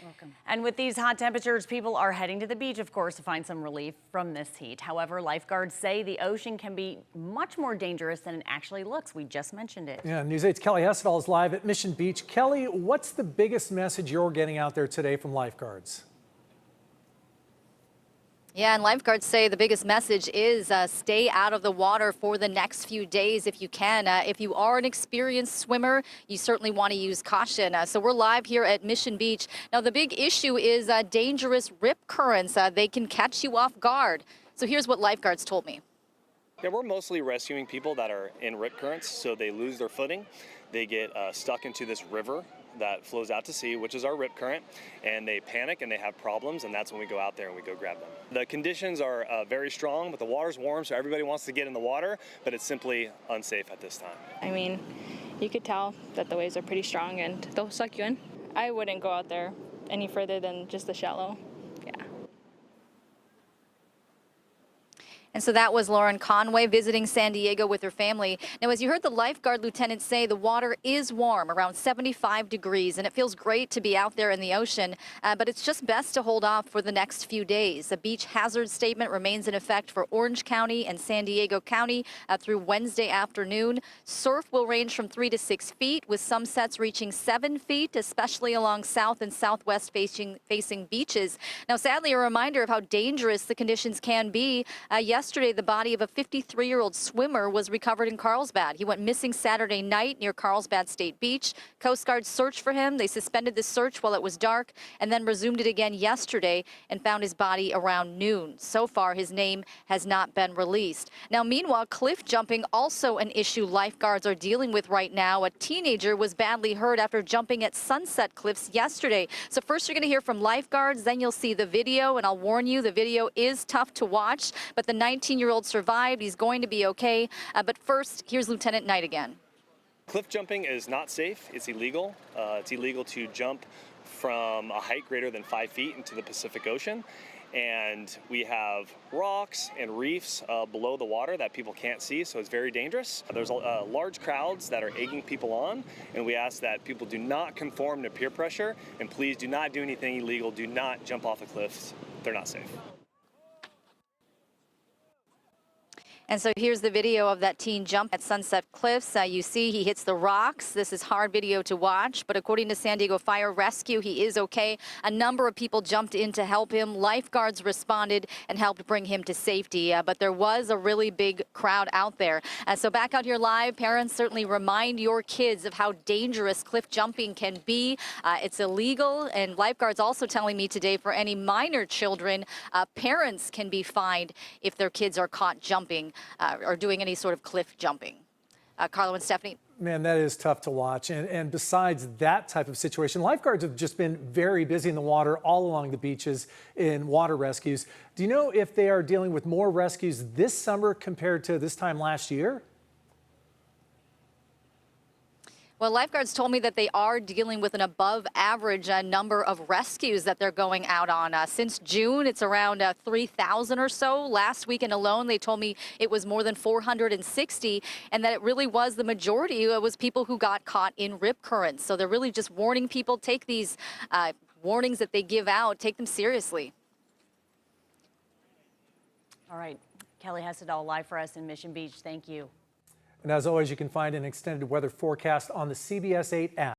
Welcome. And with these hot temperatures, people are heading to the beach, of course, to find some relief from this heat. However, lifeguards say the ocean can be much more dangerous than it actually looks. We just mentioned it. Yeah, News 8's Kelly Hessedal is live at Mission Beach. Kelly, what's the biggest message you're getting out there today from lifeguards? Yeah, and lifeguards say the biggest message is stay out of the water for the next few days if you can. If you are an experienced swimmer, you certainly want to use caution. So we're live here at Mission Beach. Now, the big issue is dangerous rip currents. They can catch you off guard. So here's what lifeguards told me. Yeah, we're mostly rescuing people that are in rip currents, so they lose their footing. They get stuck into this river that flows out to sea, which is our rip current, and they panic and they have problems, and that's when we go out there and we go grab them. The conditions are very strong, but the water's warm, so everybody wants to get in the water, but it's simply unsafe at this time. I mean, you could tell that the waves are pretty strong and they'll suck you in. I wouldn't go out there any further than just the shallow. Yeah. And so that was Lauren Conway visiting San Diego with her family. Now, as you heard the lifeguard lieutenant say, the water is warm, around 75 degrees, and it feels great to be out there in the ocean, but it's just best to hold off for the next few days. A beach hazard statement remains in effect for Orange County and San Diego County through Wednesday afternoon. Surf will range from 3 to 6 feet, with some sets reaching 7 feet, especially along south and southwest facing beaches. Now, sadly, a reminder of how dangerous the conditions can be. Yesterday, the body of a 53-year-old swimmer was recovered in Carlsbad. He went missing Saturday night near Carlsbad State Beach. Coast Guard searched for him. They suspended the search while it was dark and then resumed it again yesterday and found his body around noon. So far, his name has not been released. Now, meanwhile, cliff jumping also an issue lifeguards are dealing with right now. A teenager was badly hurt after jumping at Sunset Cliffs yesterday. So first, you're going to hear from lifeguards, then you'll see the video, and I'll warn you, the video is tough to watch, but the 19-year-old survived. He's going to be okay. But first, here's Lieutenant Knight again. Cliff jumping is not safe. It's illegal. It's illegal to jump from a height greater than 5 feet into the Pacific Ocean. And we have rocks and reefs below the water that people can't see, so it's very dangerous. There's large crowds that are egging people on, and we ask that people do not conform to peer pressure, and please do not do anything illegal. Do not jump off the cliffs. They're not safe. And so here's the video of that teen jump at Sunset Cliffs. You see he hits the rocks. This is hard video to watch, but according to San Diego Fire Rescue, he is okay. A number of people jumped in to help him. Lifeguards responded and helped bring him to safety, but there was a really big crowd out there. So back out here live, parents certainly remind your kids of how dangerous cliff jumping can be. It's illegal, and lifeguards also telling me today for any minor children, parents can be fined if their kids are caught jumping or doing any sort of cliff jumping. Carlo and Stephanie. Man, that is tough to watch. And besides that type of situation, lifeguards have just been very busy in the water all along the beaches in water rescues. Do you know if they are dealing with more rescues this summer compared to this time last year? Well, lifeguards told me that they are dealing with an above average number of rescues that they're going out on. Since June, it's around 3,000 or so. Last weekend alone, they told me it was more than 460, and that it really was the majority. It was people who got caught in rip currents. So they're really just warning people, take these warnings that they give out, take them seriously. All right. Kelly Hessedal live for us in Mission Beach. Thank you. And as always, you can find an extended weather forecast on the CBS 8 app.